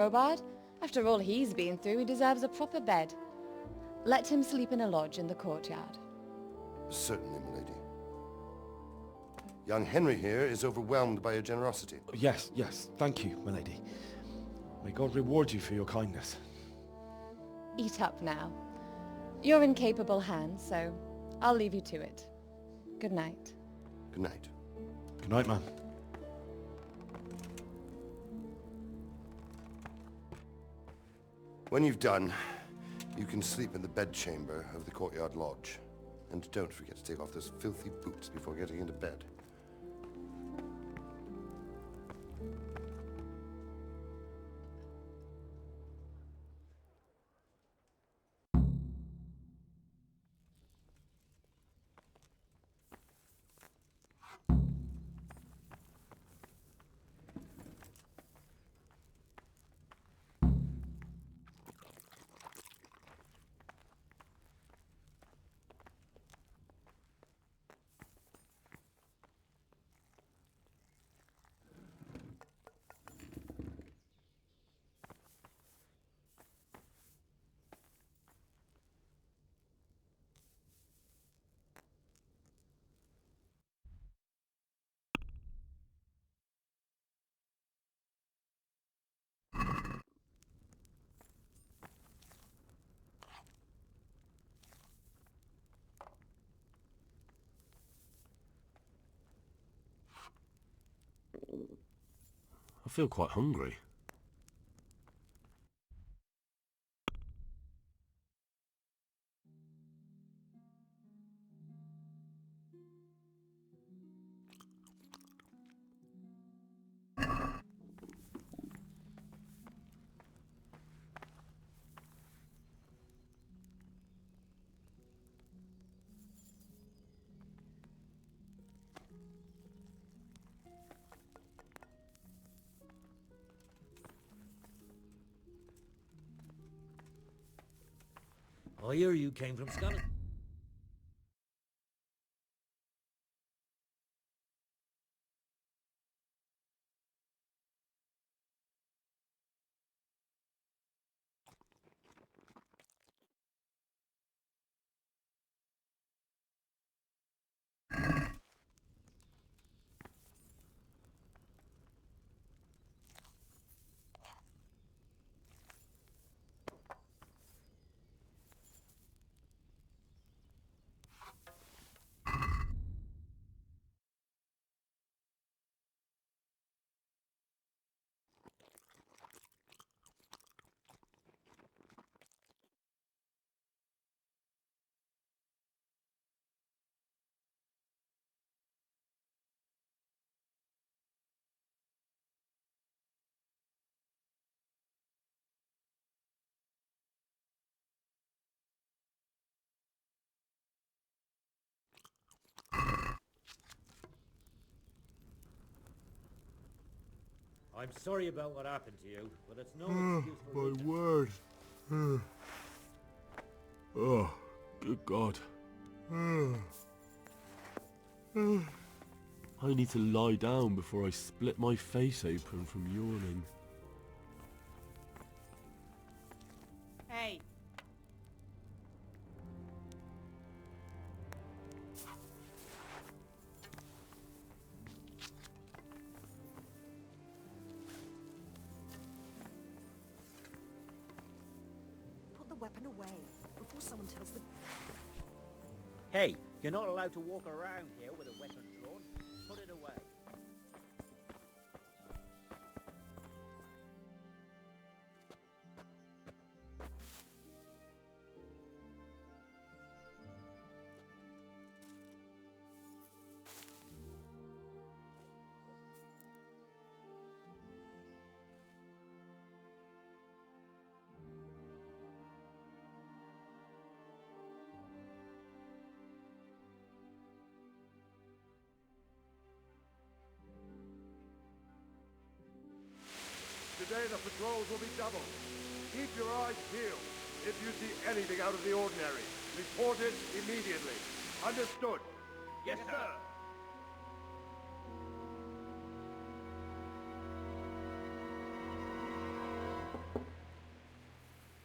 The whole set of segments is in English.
Robard. After all he's been through, he deserves a proper bed. Let him sleep in a lodge in the courtyard. Certainly, milady. Young Henry here is overwhelmed by your generosity. Yes, thank you, my lady. May God reward you for your kindness. Eat up now. You're in capable hands, so I'll leave you to it. Good night. Good night. Good night, man. When you've done, you can sleep in the bedchamber of the courtyard lodge. And don't forget to take off those filthy boots before getting into bed. I feel quite hungry. I hear you came from Scotland. I'm sorry about what happened to you, but it's no excuse for My word. Oh, good God. I need to lie down before I split my face open from yawning. Hey. Put the weapon away before someone tells the... Hey, you're not allowed to walk around here with a weapon drawn. Put it away. Today the patrols will be doubled. Keep your eyes peeled. If you see anything out of the ordinary, report it immediately. Understood? Yes, sir.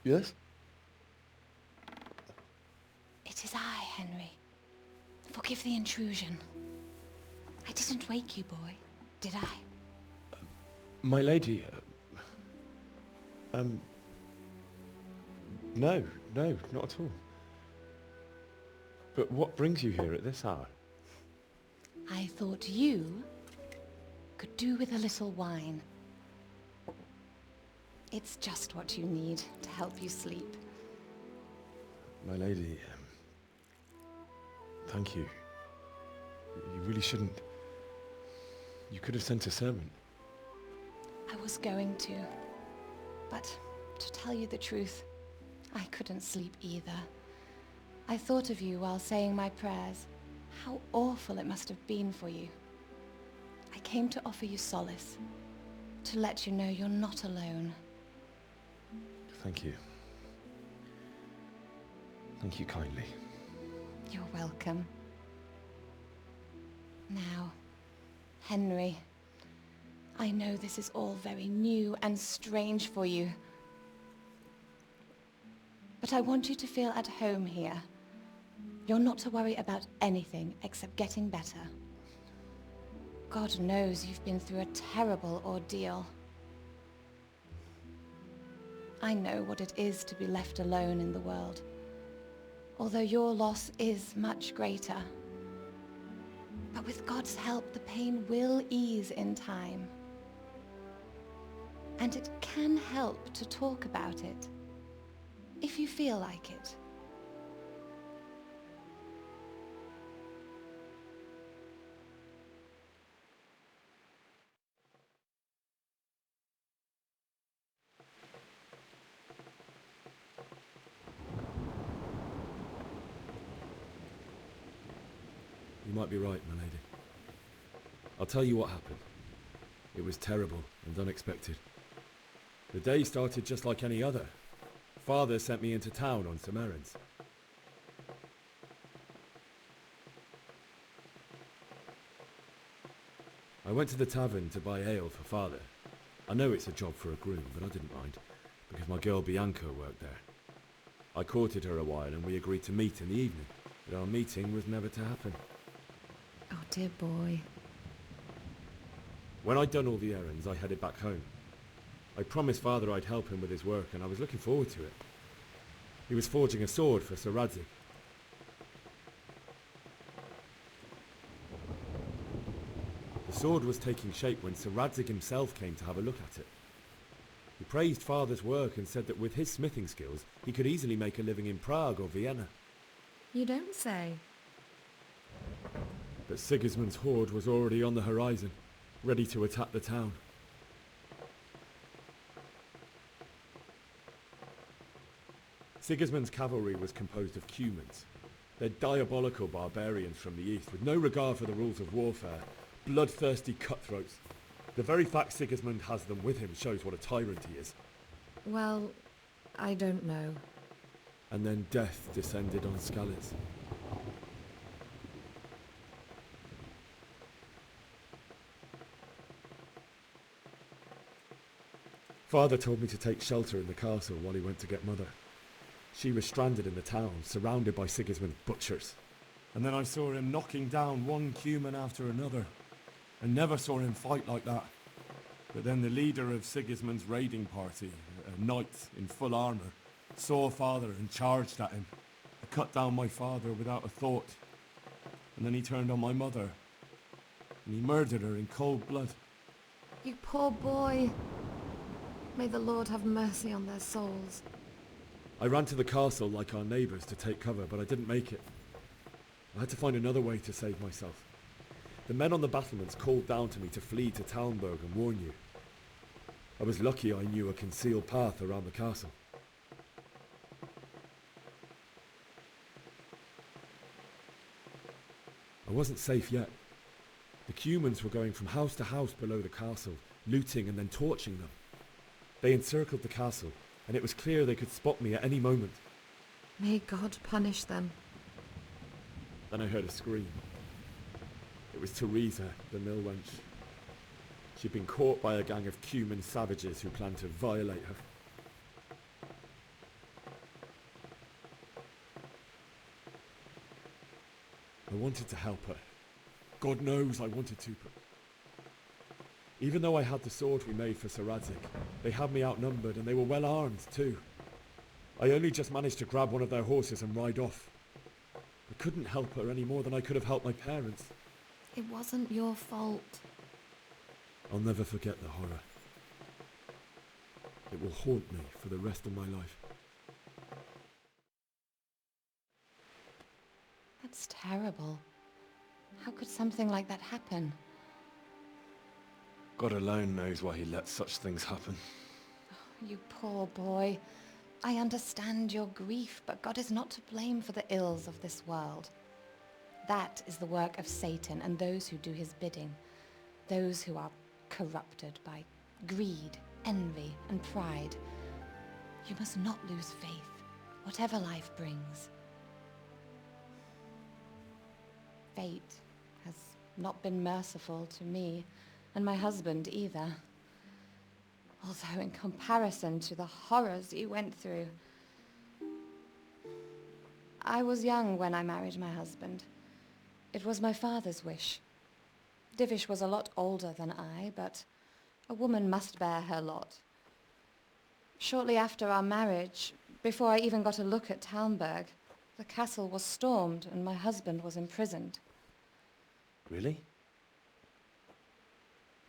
Yes? It is I, Henry. Forgive the intrusion. I didn't wake you, boy, did I? My lady, no, not at all. But what brings you here at this hour? I thought you could do with a little wine. It's just what you need to help you sleep. My lady, thank you. You really shouldn't. You could have sent a servant. I was going to, but to tell you the truth, I couldn't sleep either. I thought of you while saying my prayers. How awful it must have been for you. I came to offer you solace, to let you know you're not alone. Thank you. Thank you kindly. You're welcome. Now, Henry, I know this is all very new and strange for you, but I want you to feel at home here. You're not to worry about anything except getting better. God knows you've been through a terrible ordeal. I know what it is to be left alone in the world, although your loss is much greater. But with God's help, the pain will ease in time. And it can help to talk about it, if you feel like it. You might be right, my lady. I'll tell you what happened. It was terrible and unexpected. The day started just like any other. Father sent me into town on some errands. I went to the tavern to buy ale for Father. I know it's a job for a groom, but I didn't mind, because my girl Bianca worked there. I courted her a while and we agreed to meet in the evening, but our meeting was never to happen. Oh, dear boy. When I'd done all the errands, I headed back home. I promised Father I'd help him with his work, and I was looking forward to it. He was forging a sword for Sir Radzig. The sword was taking shape when Sir Radzig himself came to have a look at it. He praised Father's work and said that with his smithing skills, he could easily make a living in Prague or Vienna. You don't say. But Sigismund's horde was already on the horizon, ready to attack the town. Sigismund's cavalry was composed of Cumans. They're diabolical barbarians from the east, with no regard for the rules of warfare, bloodthirsty cutthroats. The very fact Sigismund has them with him shows what a tyrant he is. Well, I don't know. And then death descended on Skalitz. Father told me to take shelter in the castle while he went to get Mother. She was stranded in the town, surrounded by Sigismund's butchers. And then I saw him knocking down one Cuman after another, and never saw him fight like that. But then the leader of Sigismund's raiding party, a knight in full armour, saw Father and charged at him. I cut down my father without a thought. And then he turned on my mother, and he murdered her in cold blood. You poor boy. May the Lord have mercy on their souls. I ran to the castle like our neighbours to take cover, but I didn't make it. I had to find another way to save myself. The men on the battlements called down to me to flee to Talmberg and warn you. I was lucky I knew a concealed path around the castle. I wasn't safe yet. The Cumans were going from house to house below the castle, looting and then torching them. They encircled the castle, and it was clear they could spot me at any moment. May God punish them. Then I heard a scream. It was Teresa, the mill wench. She'd been caught by a gang of Cuman savages who planned to violate her. I wanted to help her. God knows I wanted to, but even though I had the sword we made for Sir Radzig, they had me outnumbered and they were well armed too. I only just managed to grab one of their horses and ride off. I couldn't help her any more than I could have helped my parents. It wasn't your fault. I'll never forget the horror. It will haunt me for the rest of my life. That's terrible. How could something like that happen? God alone knows why he lets such things happen. You poor boy. I understand your grief, but God is not to blame for the ills of this world. That is the work of Satan and those who do his bidding. Those who are corrupted by greed, envy, and pride. You must not lose faith, whatever life brings. Fate has not been merciful to me, and my husband either. Although in comparison to the horrors you went through. I was young when I married my husband. It was my father's wish. Divish was a lot older than I, but a woman must bear her lot. Shortly after our marriage, before I even got a look at Talmberg, the castle was stormed and my husband was imprisoned. Really?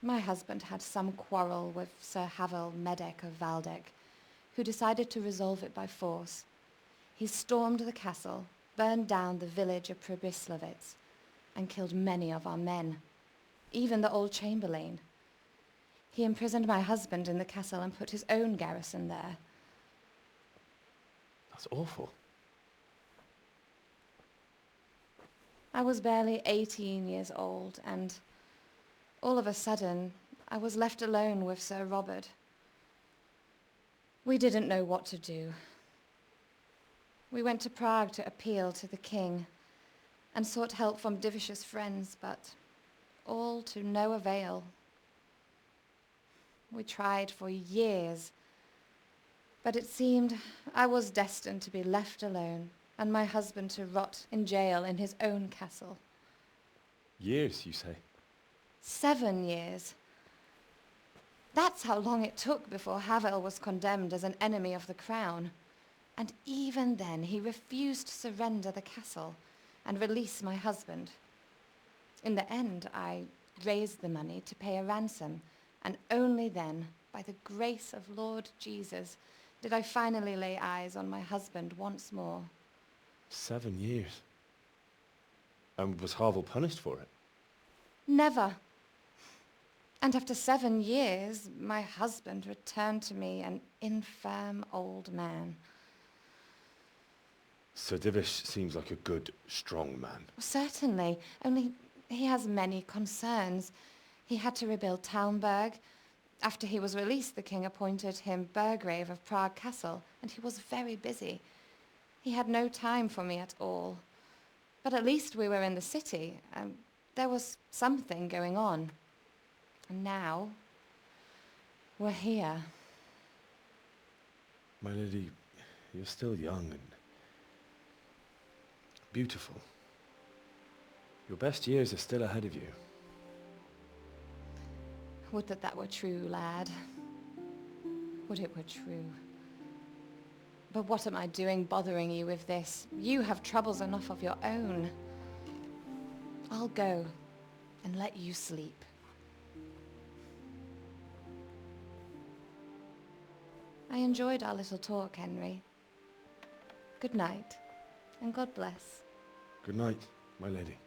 My husband had some quarrel with Sir Havel Medek of Valdek, who decided to resolve it by force. He stormed the castle, burned down the village of Pribyslavitz, and killed many of our men, even the old chamberlain. He imprisoned my husband in the castle and put his own garrison there. That's awful. I was barely 18 years old, and all of a sudden, I was left alone with Sir Robert. We didn't know what to do. We went to Prague to appeal to the king and sought help from Divish's friends, but all to no avail. We tried for years, but it seemed I was destined to be left alone and my husband to rot in jail in his own castle. Years, you say? 7 years. That's how long it took before Havel was condemned as an enemy of the crown. And even then he refused to surrender the castle and release my husband. In the end, I raised the money to pay a ransom, and only then, by the grace of Lord Jesus, did I finally lay eyes on my husband once more. 7 years. And was Havel punished for it? Never. And after 7 years, my husband returned to me an infirm old man. Sir Divish seems like a good, strong man. Certainly, only he has many concerns. He had to rebuild Talmberg. After he was released, the king appointed him Burgrave of Prague Castle, and he was very busy. He had no time for me at all. But at least we were in the city, and there was something going on. And now, we're here. My lady, you're still young and beautiful. Your best years are still ahead of you. Would that that were true, lad. Would it were true. But what am I doing bothering you with this? You have troubles enough of your own. I'll go and let you sleep. I enjoyed our little talk, Henry. Good night, and God bless. Good night, my lady.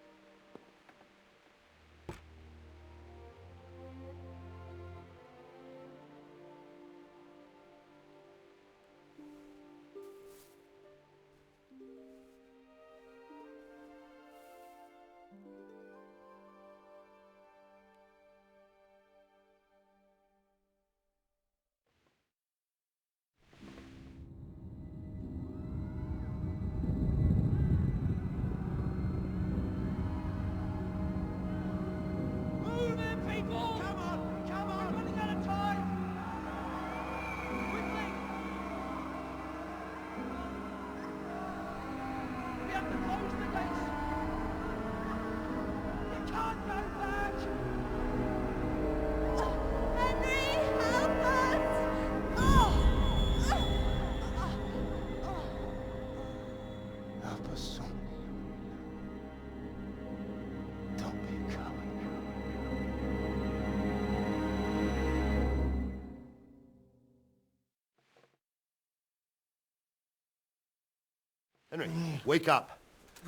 Henry, wake up.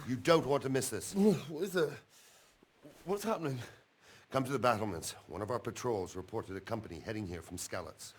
You don't want to miss this. What is it? What's happening? Come to the battlements. One of our patrols reported a company heading here from Skalitz.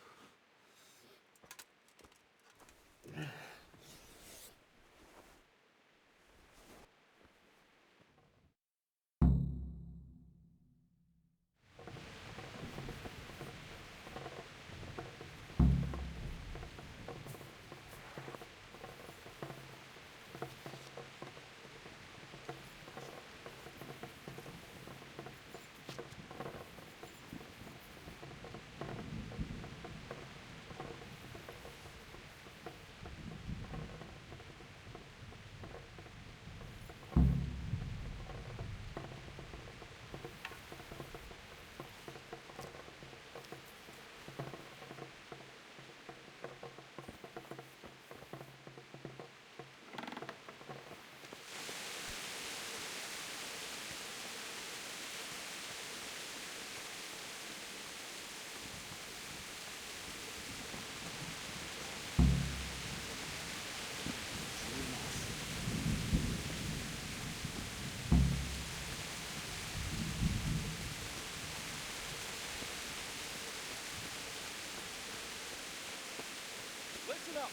Listen up.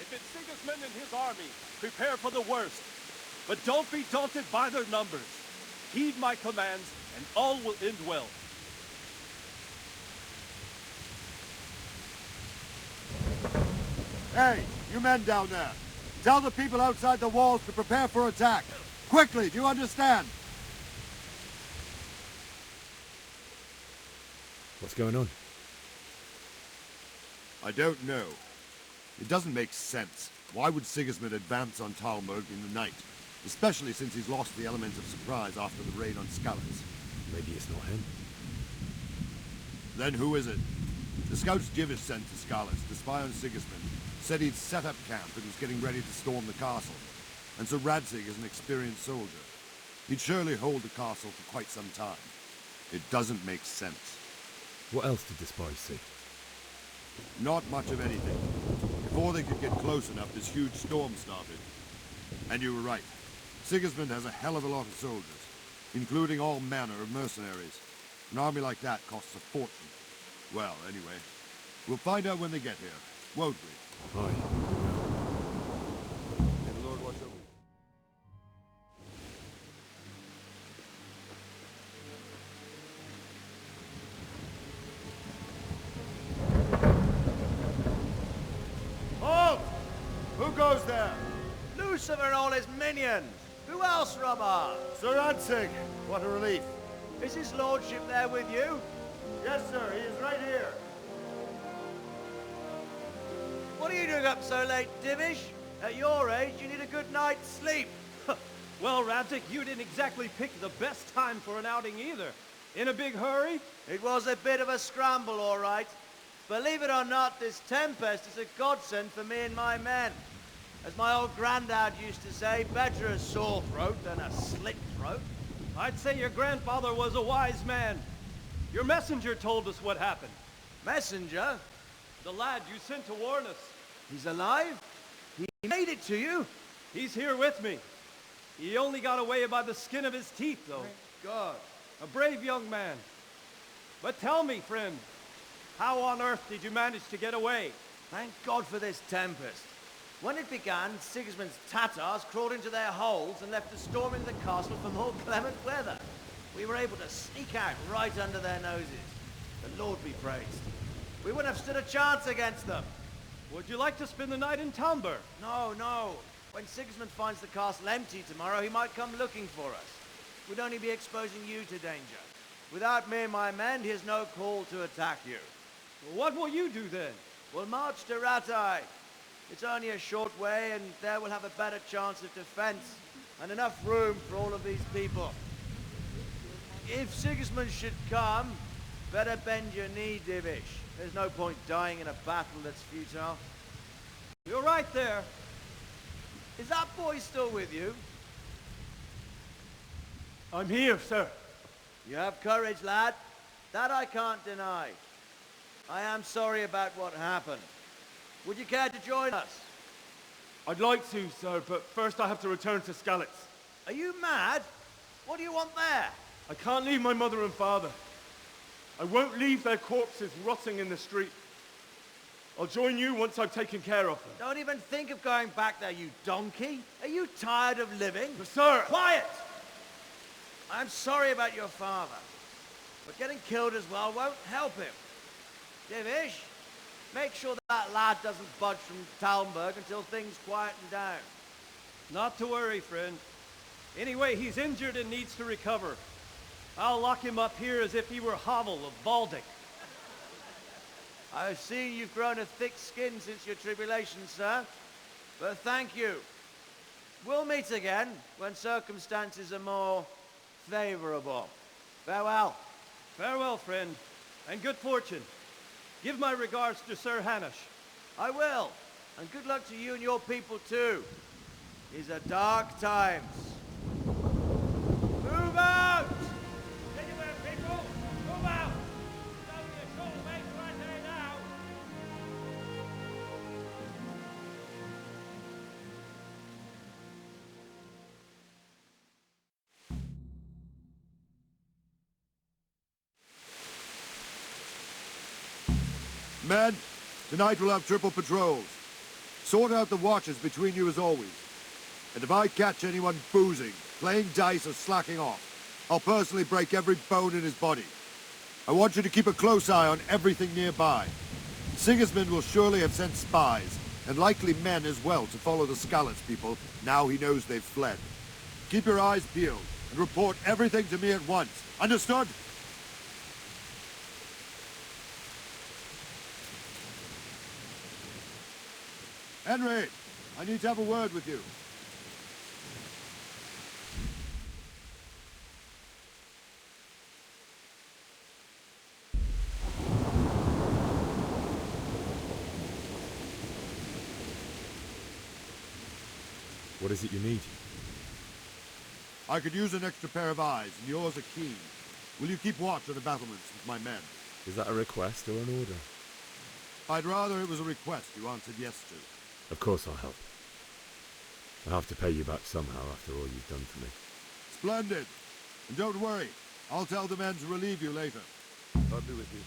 If it's Sigismund and his army, prepare for the worst. But don't be daunted by their numbers. Heed my commands, and all will end well. Hey, you men down there. Tell the people outside the walls to prepare for attack. Quickly, do you understand? What's going on? I don't know. It doesn't make sense. Why would Sigismund advance on Talmberg in the night? Especially since he's lost the element of surprise after the raid on Skalitz. Maybe it's not him. Then who is it? The scouts Jivis sent to Skalitz to spy on Sigismund said he'd set up camp and was getting ready to storm the castle. And so Radzig is an experienced soldier. He'd surely hold the castle for quite some time. It doesn't make sense. What else did the spies see? Not much of anything. Before they could get close enough, this huge storm started. And you were right. Sigismund has a hell of a lot of soldiers, including all manner of mercenaries. An army like that costs a fortune. Well, anyway, we'll find out when they get here, won't we? Aye. May the Lord watch over you. Halt! Who goes there? Lucifer and all his minions! Who else, Robber? Sir Radzig! What a relief. Is his lordship there with you? Yes, sir. He is right here. What are you doing up so late, Divish? At your age, you need a good night's sleep. Well, Radzig, you didn't exactly pick the best time for an outing either. In a big hurry? It was a bit of a scramble, all right. Believe it or not, this tempest is a godsend for me and my men. As my old granddad used to say, better a sore throat than a slit throat. I'd say your grandfather was a wise man. Your messenger told us what happened. Messenger? The lad you sent to warn us. He's alive? He made it to you? He's here with me. He only got away by the skin of his teeth, though. Thank God. A brave young man. But tell me, friend, how on earth did you manage to get away? Thank God for this tempest. When it began, Sigismund's Tatars crawled into their holes and left us storming the castle for more clement weather. We were able to sneak out right under their noses. The Lord be praised. We wouldn't have stood a chance against them. Would you like to spend the night in Talmberg? No, no. When Sigismund finds the castle empty tomorrow, he might come looking for us. We'd only be exposing you to danger. Without me and my men, he has no call to attack you. Well, what will you do then? We'll march to Ratai. It's only a short way, and there we'll have a better chance of defense and enough room for all of these people. If Sigismund should come, better bend your knee, Divish. There's no point dying in a battle that's futile. You're right there. Is that boy still with you? I'm here, sir. You have courage, lad. That I can't deny. I am sorry about what happened. Would you care to join us? I'd like to, sir, but first I have to return to Skalitz. Are you mad? What do you want there? I can't leave my mother and father. I won't leave their corpses rotting in the street. I'll join you once I've taken care of them. Don't even think of going back there, you donkey. Are you tired of living? But sir! Quiet! I'm sorry about your father, but getting killed as well won't help him. Divish, make sure that lad doesn't budge from Talmberg until things quieten down. Not to worry, friend. Anyway, he's injured and needs to recover. I'll lock him up here as if he were Havel of Baldic. I've seen you've grown a thick skin since your tribulation, sir. But thank you. We'll meet again when circumstances are more favorable. Farewell. Farewell, friend, and good fortune. Give my regards to Sir Hanush. I will. And good luck to you and your people, too. These are dark times. Move out! Anywhere, people! Move out! It's only a short way right there now! Men, tonight we'll have triple patrols. Sort out the watches between you as always. And if I catch anyone boozing, playing dice or slacking off, I'll personally break every bone in his body. I want you to keep a close eye on everything nearby. Sigismund will surely have sent spies, and likely men as well, to follow the Skalitz people now he knows they've fled. Keep your eyes peeled, and report everything to me at once. Understood? Henry, I need to have a word with you. What is it you need? I could use an extra pair of eyes, and yours are keen. Will you keep watch on the battlements with my men? Is that a request or an order? I'd rather it was a request you answered yes to. Of course I'll help. I'll have to pay you back somehow after all you've done for me. Splendid. And don't worry, I'll tell the men to relieve you later. I'll be with you.